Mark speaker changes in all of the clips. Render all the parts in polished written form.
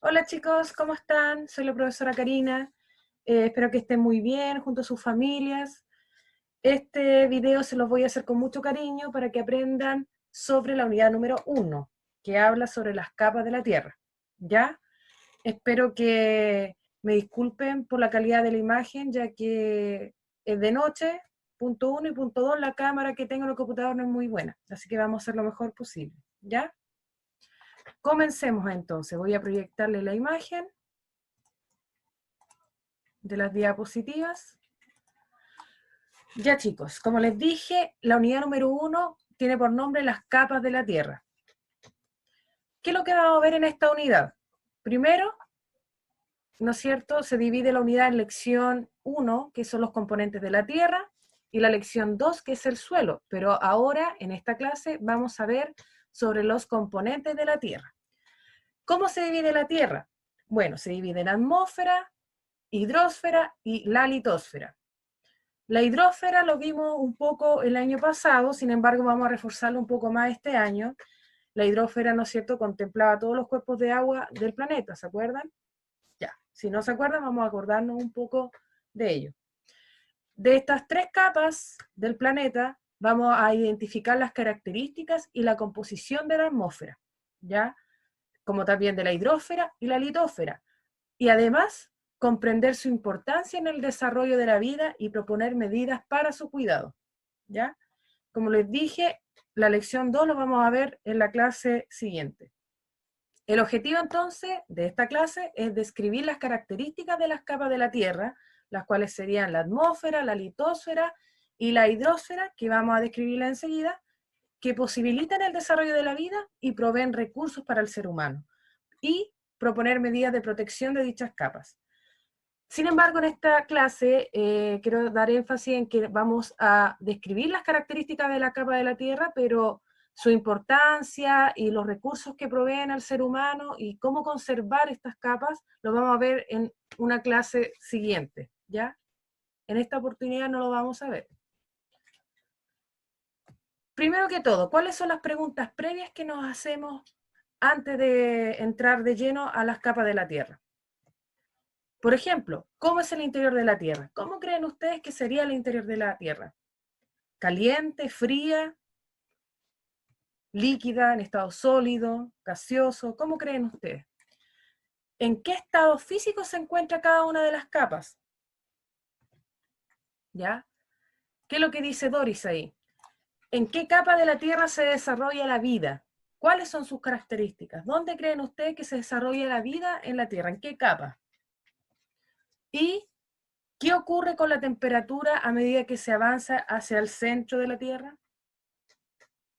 Speaker 1: Hola chicos, ¿cómo están? Soy la profesora Karina. Espero que estén muy bien junto a sus familias. Este video se los voy a hacer con mucho cariño para que aprendan sobre la unidad número 1, que habla sobre las capas de la Tierra. ¿Ya? Espero que me disculpen por la calidad de la imagen, ya que es de noche, punto 1 y punto 2, la cámara que tengo en el computador no es muy buena, así que vamos a hacer lo mejor posible. ¿Ya? Comencemos entonces. Voy a proyectarle la imagen de las diapositivas. Ya chicos, como les dije, la unidad número 1 tiene por nombre las capas de la Tierra. ¿Qué es lo que vamos a ver en esta unidad? Primero, ¿no es cierto? Se divide la unidad en lección 1, que son los componentes de la Tierra, y la lección 2, que es el suelo. Pero ahora, en esta clase, vamos a ver sobre los componentes de la Tierra. ¿Cómo se divide la Tierra? Bueno, se divide en atmósfera, hidrosfera y la litosfera. La hidrosfera lo vimos un poco el año pasado, sin embargo vamos a reforzarlo un poco más este año. La hidrosfera, ¿no es cierto?, contemplaba todos los cuerpos de agua del planeta, ¿se acuerdan? Ya, si no se acuerdan, vamos a acordarnos un poco de ello. De estas tres capas del planeta, vamos a identificar las características y la composición de la atmósfera, ¿ya? Como también de la hidrosfera y la litosfera. Y además, comprender su importancia en el desarrollo de la vida y proponer medidas para su cuidado, ¿ya? Como les dije, la lección 2 lo vamos a ver en la clase siguiente. El objetivo entonces de esta clase es describir las características de las capas de la Tierra, las cuales serían la atmósfera, la litosfera y la hidrosfera, que vamos a describirla enseguida, que posibilitan el desarrollo de la vida y proveen recursos para el ser humano, y proponer medidas de protección de dichas capas. Sin embargo, en esta clase quiero dar énfasis en que vamos a describir las características de la capa de la Tierra, pero su importancia y los recursos que proveen al ser humano y cómo conservar estas capas lo vamos a ver en una clase siguiente, ¿ya? En esta oportunidad no lo vamos a ver. Primero que todo, ¿cuáles son las preguntas previas que nos hacemos antes de entrar de lleno a las capas de la Tierra? Por ejemplo, ¿cómo es el interior de la Tierra? ¿Cómo creen ustedes que sería el interior de la Tierra? ¿Caliente, fría, líquida, en estado sólido, gaseoso? ¿Cómo creen ustedes? ¿En qué estado físico se encuentra cada una de las capas? ¿Ya? ¿Qué es lo que dice Doris ahí? ¿En qué capa de la Tierra se desarrolla la vida? ¿Cuáles son sus características? ¿Dónde creen ustedes que se desarrolla la vida en la Tierra? ¿En qué capa? ¿Y qué ocurre con la temperatura a medida que se avanza hacia el centro de la Tierra?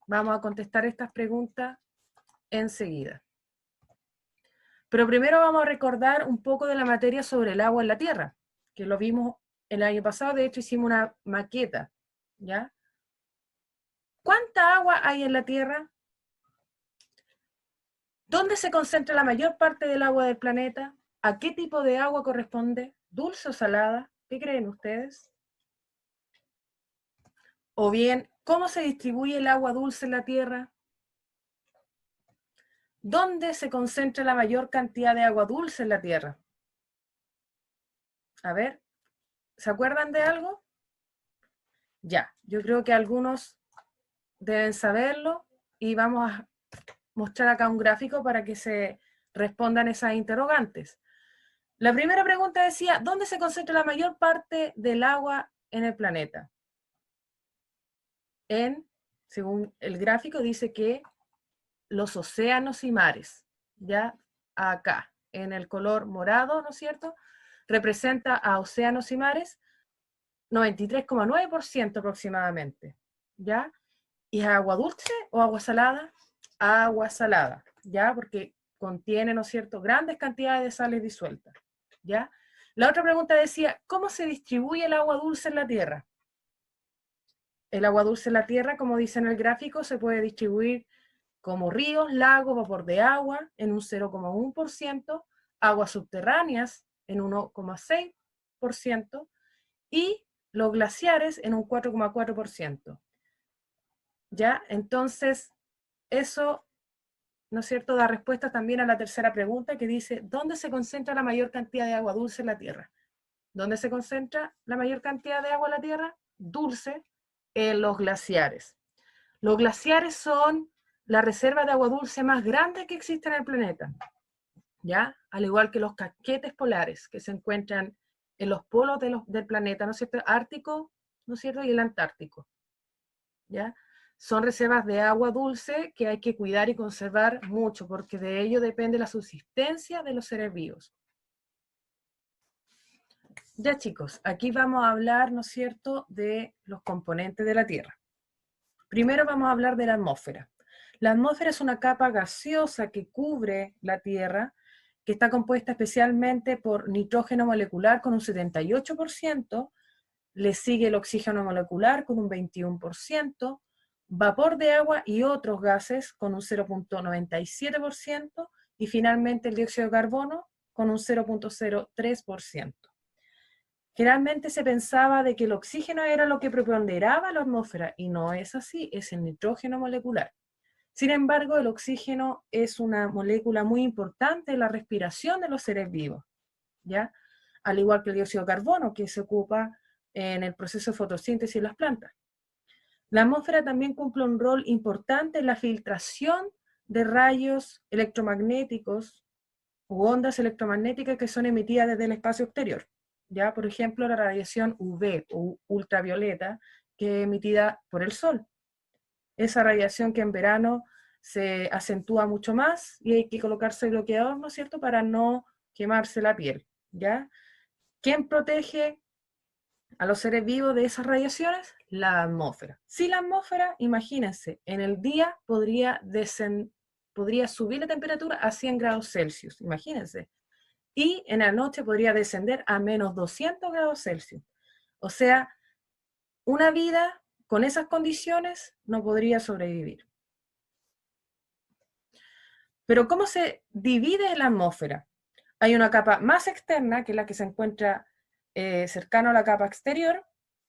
Speaker 1: Vamos a contestar estas preguntas enseguida. Pero primero vamos a recordar un poco de la materia sobre el agua en la Tierra, que lo vimos el año pasado, de hecho hicimos una maqueta, ¿ya? ¿Cuánta agua hay en la Tierra? ¿Dónde se concentra la mayor parte del agua del planeta? ¿A qué tipo de agua corresponde? ¿Dulce o salada? ¿Qué creen ustedes? O bien, ¿cómo se distribuye el agua dulce en la Tierra? ¿Dónde se concentra la mayor cantidad de agua dulce en la Tierra? A ver, ¿se acuerdan de algo? Ya, yo creo que algunos deben saberlo y vamos a mostrar acá un gráfico para que se respondan esas interrogantes. La primera pregunta decía, ¿dónde se concentra la mayor parte del agua en el planeta? Según el gráfico, dice que los océanos y mares, ya acá, en el color morado, ¿no es cierto? Representa a océanos y mares, 93,9% aproximadamente, ¿ya? ¿Y es agua dulce o agua salada? Agua salada, ¿ya? Porque contiene, ¿no es cierto?, grandes cantidades de sales disueltas, ¿ya? La otra pregunta decía, ¿cómo se distribuye el agua dulce en la Tierra? El agua dulce en la Tierra, como dice en el gráfico, se puede distribuir como ríos, lagos, vapor de agua en un 0,1%, aguas subterráneas en 1,6% y los glaciares en un 4,4%. ¿Ya? Entonces, eso ¿no es cierto?, da respuesta también a la tercera pregunta que dice, ¿dónde se concentra la mayor cantidad de agua dulce en la Tierra? ¿Dónde se concentra la mayor cantidad de agua en la Tierra? Dulce, en los glaciares. Los glaciares son la reserva de agua dulce más grande que existe en el planeta, ¿ya? Al igual que los casquetes polares que se encuentran en los polos del planeta, ¿no es cierto? Ártico, ¿no es cierto? Y el Antártico, ¿ya? Son reservas de agua dulce que hay que cuidar y conservar mucho, porque de ello depende la subsistencia de los seres vivos. Ya chicos, aquí vamos a hablar, ¿no es cierto?, de los componentes de la Tierra. Primero vamos a hablar de la atmósfera. La atmósfera es una capa gaseosa que cubre la Tierra, que está compuesta especialmente por nitrógeno molecular con un 78%, le sigue el oxígeno molecular con un 21%, vapor de agua y otros gases con un 0.97%, y finalmente el dióxido de carbono con un 0.03%. Generalmente se pensaba de que el oxígeno era lo que preponderaba la atmósfera, y no es así, es el nitrógeno molecular. Sin embargo, el oxígeno es una molécula muy importante en la respiración de los seres vivos, ¿ya? Al igual que el dióxido de carbono, que se ocupa en el proceso de fotosíntesis en las plantas. La atmósfera también cumple un rol importante en la filtración de rayos electromagnéticos u ondas electromagnéticas que son emitidas desde el espacio exterior. ¿Ya? Por ejemplo, la radiación UV o ultravioleta, que es emitida por el sol. Esa radiación que en verano se acentúa mucho más y hay que colocarse bloqueador, ¿no es cierto?, para no quemarse la piel, ¿ya? ¿Quién protege a los seres vivos de esas radiaciones? La atmósfera. Si la atmósfera, imagínense, en el día podría subir la temperatura a 100 grados Celsius, imagínense. Y en la noche podría descender a menos 200 grados Celsius. O sea, una vida con esas condiciones no podría sobrevivir. Pero ¿cómo se divide la atmósfera? Hay una capa más externa, que es la que se encuentra cercano a la capa exterior,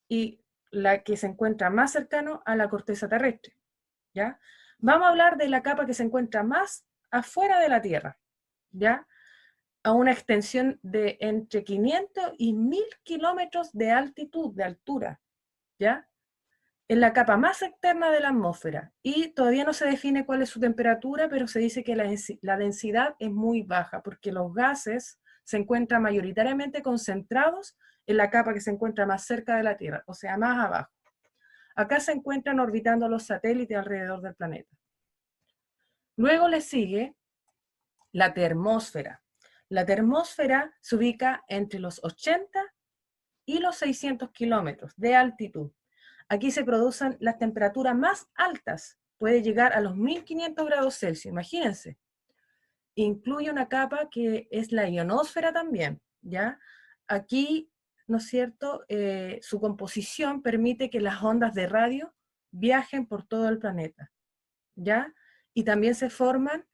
Speaker 1: y la que se encuentra más cercano a la corteza terrestre, ¿ya? Vamos a hablar de la capa que se encuentra más afuera de la Tierra, ¿ya? A una extensión de entre 500 y 1000 kilómetros de altitud, de altura, ¿ya? En la capa más externa de la atmósfera, y todavía no se define cuál es su temperatura, pero se dice que la densidad es muy baja, porque los gases se encuentran mayoritariamente concentrados en la capa que se encuentra más cerca de la Tierra, o sea, más abajo. Acá se encuentran orbitando los satélites alrededor del planeta. Luego le sigue la termósfera. La termósfera se ubica entre los 80 y los 600 kilómetros de altitud. Aquí se producen las temperaturas más altas, puede llegar a los 1500 grados Celsius, imagínense. Incluye una capa que es la ionosfera también, ¿ya? Aquí, ¿no es cierto?, su composición permite que las ondas de radio viajen por todo el planeta, ¿ya? Y también se forman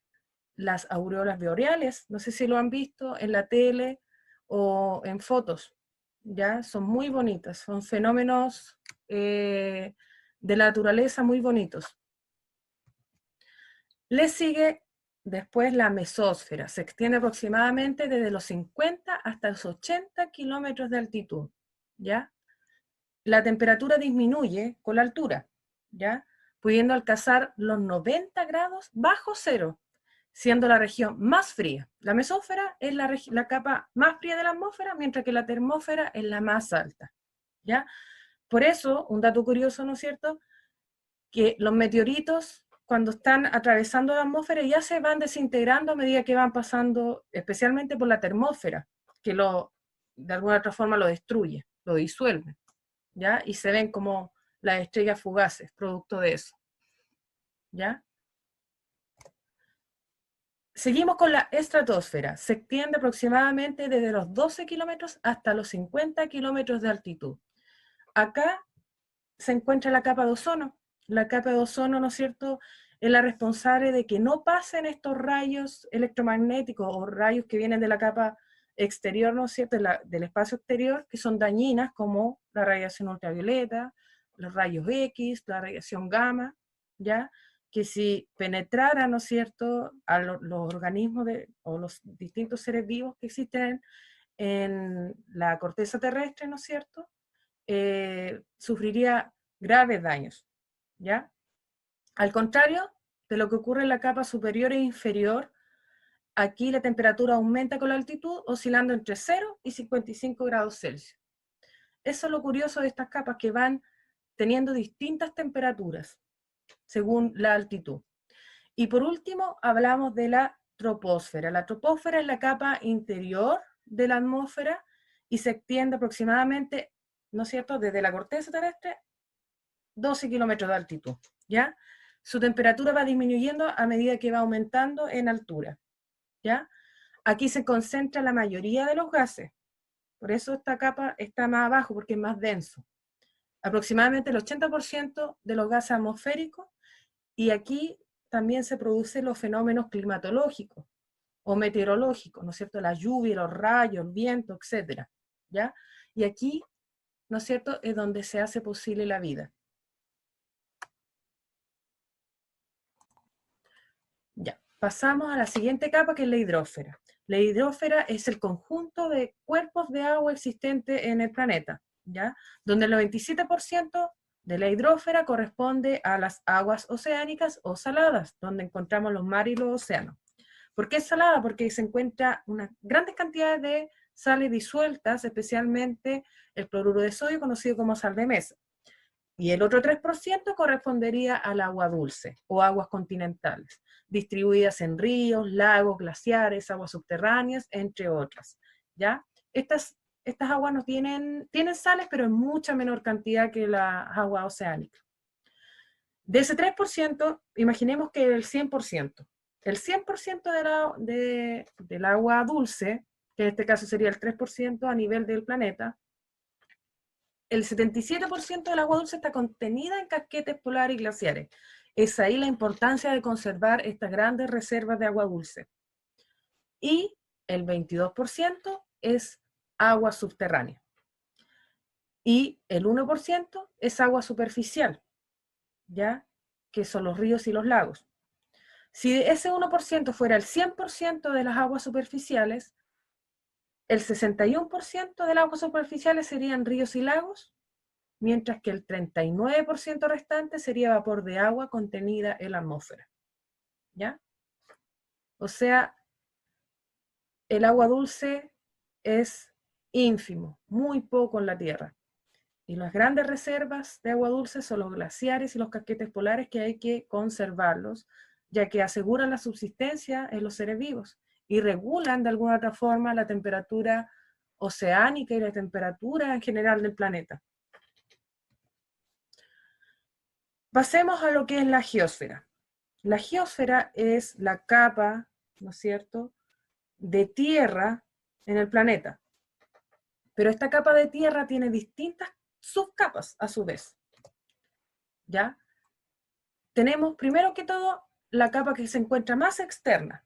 Speaker 1: las auroras boreales, no sé si lo han visto en la tele o en fotos, ¿ya? Son muy bonitas, son fenómenos de la naturaleza muy bonitos. Le sigue después la mesósfera, se extiende aproximadamente desde los 50 hasta los 80 kilómetros de altitud, ¿ya? La temperatura disminuye con la altura, ¿ya? Pudiendo alcanzar los 90 grados bajo cero, siendo la región más fría. La mesósfera es la capa más fría de la atmósfera, mientras que la termósfera es la más alta, ¿ya? Por eso, un dato curioso, ¿no es cierto?, que los meteoritos, cuando están atravesando la atmósfera, ya se van desintegrando a medida que van pasando, especialmente por la termósfera, que de alguna otra forma lo destruye, lo disuelve, ¿ya? Y se ven como las estrellas fugaces, producto de eso, ¿ya? Seguimos con la estratosfera. Se extiende aproximadamente desde los 12 kilómetros hasta los 50 kilómetros de altitud. Acá se encuentra la capa de ozono. La capa de ozono, ¿no es cierto?, es la responsable de que no pasen estos rayos electromagnéticos o rayos que vienen de la capa exterior, ¿no es cierto?, del espacio exterior, que son dañinas, como la radiación ultravioleta, los rayos X, la radiación gamma, ¿ya? que si penetrara, ¿no es cierto?, a los organismos o los distintos seres vivos que existen en la corteza terrestre, ¿no es cierto?, sufriría graves daños, ¿ya? Al contrario de lo que ocurre en la capa superior e inferior, aquí la temperatura aumenta con la altitud, oscilando entre 0 y 55 grados Celsius. Eso es lo curioso de estas capas, que van teniendo distintas temperaturas según la altitud. Y por último, hablamos de la troposfera. La troposfera es la capa interior de la atmósfera y se extiende aproximadamente, ¿no es cierto?, desde la corteza terrestre, 12 kilómetros de altitud, ¿ya? Su temperatura va disminuyendo a medida que va aumentando en altura, ¿ya? Aquí se concentra la mayoría de los gases, por eso esta capa está más abajo, porque es más denso. Aproximadamente el 80% de los gases atmosféricos, y aquí también se producen los fenómenos climatológicos o meteorológicos, ¿no es cierto? La lluvia, los rayos, el viento, etcétera, ¿ya? Y aquí, ¿no es cierto?, es donde se hace posible la vida. Ya, pasamos a la siguiente capa, que es la hidrósfera. La hidrósfera es el conjunto de cuerpos de agua existentes en el planeta, ¿ya? Donde el 97% de la hidrósfera corresponde a las aguas oceánicas o saladas, donde encontramos los mares y los océanos. ¿Por qué es salada? Porque se encuentra una grandes cantidades de sales disueltas, especialmente el cloruro de sodio, conocido como sal de mesa. Y el otro 3% correspondería al agua dulce o aguas continentales, distribuidas en ríos, lagos, glaciares, aguas subterráneas, entre otras, ¿ya? Estas aguas no tienen sales, pero en mucha menor cantidad que las aguas oceánicas. De ese 3%, imaginemos que el 100% del agua dulce, que en este caso sería el 3% a nivel del planeta, el 77% del agua dulce está contenida en casquetes polares y glaciares. Es ahí la importancia de conservar estas grandes reservas de agua dulce. Y el 22% es agua subterránea. Y el 1% es agua superficial, ¿ya?, que son los ríos y los lagos. Si ese 1% fuera el 100% de las aguas superficiales, el 61% de las aguas superficiales serían ríos y lagos, mientras que el 39% restante sería vapor de agua contenida en la atmósfera, ¿ya? O sea, el agua dulce es ínfimo, muy poco en la Tierra. Y las grandes reservas de agua dulce son los glaciares y los casquetes polares, que hay que conservarlos, ya que aseguran la subsistencia en los seres vivos y regulan de alguna otra forma la temperatura oceánica y la temperatura en general del planeta. Pasemos a lo que es la geósfera. La geósfera es la capa, ¿no es cierto?, de tierra en el planeta. Pero esta capa de tierra tiene distintas subcapas a su vez, ¿ya? Tenemos primero que todo la capa que se encuentra más externa,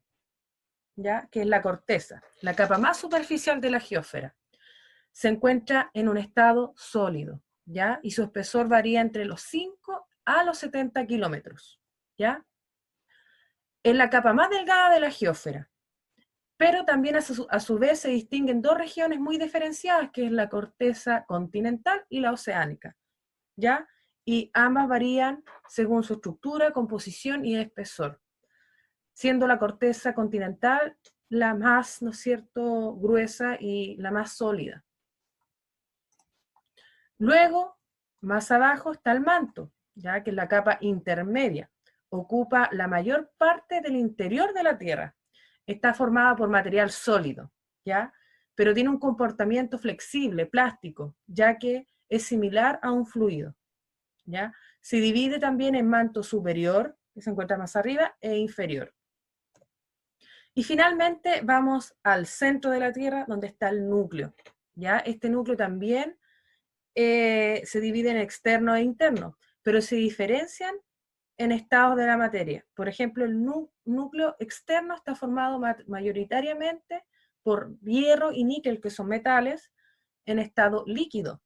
Speaker 1: ¿ya?, que es la corteza, la capa más superficial de la geósfera. Se encuentra en un estado sólido, ¿ya? Y su espesor varía entre los 5 a los 70 kilómetros, ¿ya? Es la capa más delgada de la geósfera, pero también a su vez se distinguen dos regiones muy diferenciadas, que es la corteza continental y la oceánica, ¿ya? Y ambas varían según su estructura, composición y espesor, siendo la corteza continental la más, ¿no es cierto?, gruesa y la más sólida. Luego, más abajo está el manto, ¿ya?, que es la capa intermedia. Ocupa la mayor parte del interior de la Tierra. Está formada por material sólido, ¿ya?, pero tiene un comportamiento flexible, plástico, ya que es similar a un fluido, ¿ya? Se divide también en manto superior, que se encuentra más arriba, e inferior. Y finalmente vamos al centro de la Tierra, donde está el núcleo, ¿ya? Este núcleo también se divide en externo e interno, pero se diferencian en estados de la materia. Por ejemplo, el núcleo externo está formado mayoritariamente por hierro y níquel, que son metales, en estado líquido,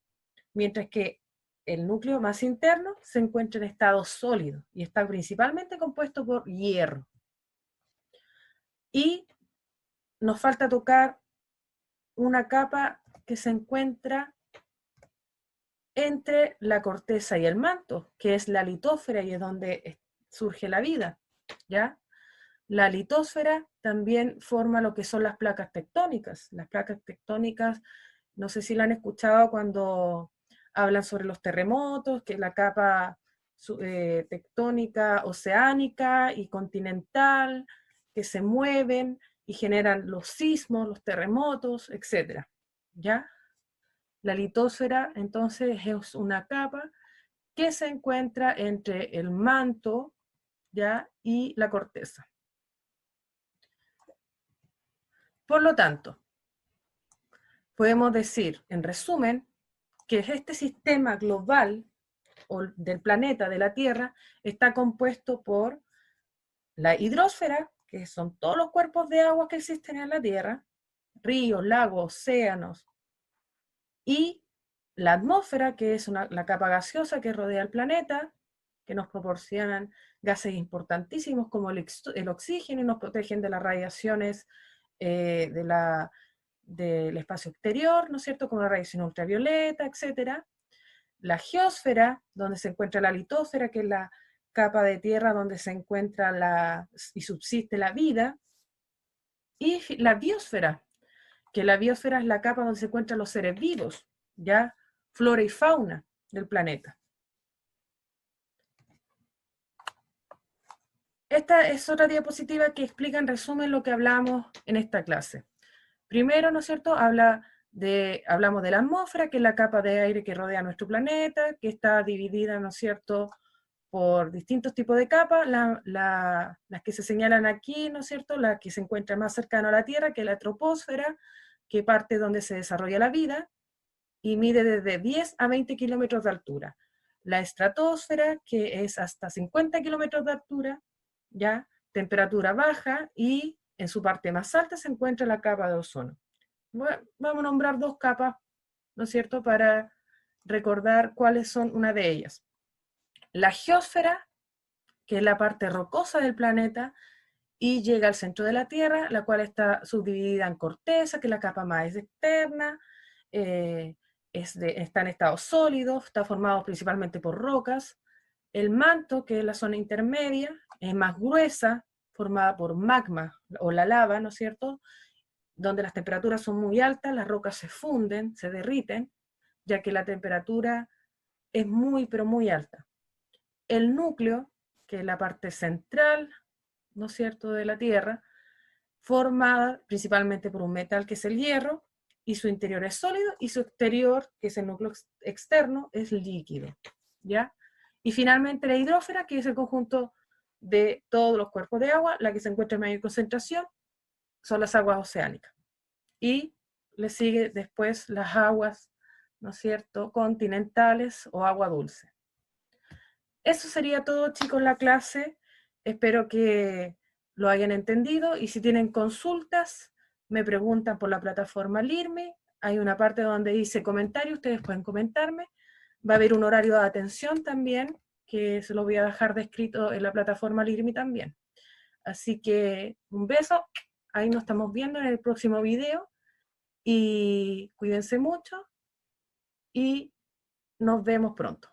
Speaker 1: mientras que el núcleo más interno se encuentra en estado sólido y está principalmente compuesto por hierro. Y nos falta tocar una capa que se encuentra entre la corteza y el manto, que es la litósfera, y es donde surge la vida, ¿ya? La litósfera también forma lo que son las placas tectónicas. Las placas tectónicas, no sé si la han escuchado cuando hablan sobre los terremotos, que es la capa tectónica oceánica y continental, que se mueven y generan los sismos, los terremotos, etc. ¿Ya? La litósfera, entonces, es una capa que se encuentra entre el manto, ¿ya? Y la corteza. Por lo tanto, podemos decir, en resumen, que este sistema global del planeta, de la Tierra, está compuesto por la hidrosfera, que son todos los cuerpos de agua que existen en la Tierra, ríos, lagos, océanos, y la atmósfera, que es la capa gaseosa que rodea el planeta, que nos proporcionan gases importantísimos como el oxígeno y nos protegen de las radiaciones del espacio exterior, ¿no es cierto?, como la radiación ultravioleta, etc. La geósfera, donde se encuentra la litósfera, que es la capa de tierra donde se encuentra y subsiste la vida, y la biosfera, que la biosfera es la capa donde se encuentran los seres vivos, ya flora y fauna del planeta. Esta es otra diapositiva que explica en resumen lo que hablamos en esta clase. Primero, ¿no es cierto?, hablamos de la atmósfera, que es la capa de aire que rodea nuestro planeta, que está dividida, ¿no es cierto?, por distintos tipos de capas, las que se señalan aquí, ¿no es cierto?, la que se encuentra más cercana a la Tierra, que es la troposfera, que parte donde se desarrolla la vida, y mide desde 10 a 20 kilómetros de altura. La estratosfera, que es hasta 50 kilómetros de altura, ya, temperatura baja, y en su parte más alta se encuentra la capa de ozono. Vamos a nombrar dos capas, ¿no es cierto?, para recordar cuáles son una de ellas. La geósfera, que es la parte rocosa del planeta, y llega al centro de la Tierra, la cual está subdividida en corteza, que es la capa más externa, está en estado sólido, está formado principalmente por rocas. El manto, que es la zona intermedia, es más gruesa, formada por magma o la lava, ¿no es cierto?, donde las temperaturas son muy altas, las rocas se funden, se derriten, ya que la temperatura es muy, pero muy alta. El núcleo, que es la parte central, ¿no es cierto?, de la Tierra, formada principalmente por un metal que es el hierro, y su interior es sólido, y su exterior, que es el núcleo externo, es líquido, ¿ya? Y finalmente la hidrósfera, que es el conjunto de todos los cuerpos de agua, la que se encuentra en mayor concentración, son las aguas oceánicas. Y le sigue después las aguas, ¿no es cierto?, continentales o agua dulce. Eso sería todo, chicos, la clase. Espero que lo hayan entendido, y si tienen consultas, me preguntan por la plataforma LIRME. Hay una parte donde dice comentarios, ustedes pueden comentarme. Va a haber un horario de atención también, que se lo voy a dejar descrito en la plataforma LIRME también. Así que un beso, ahí nos estamos viendo en el próximo video, y cuídense mucho, y nos vemos pronto.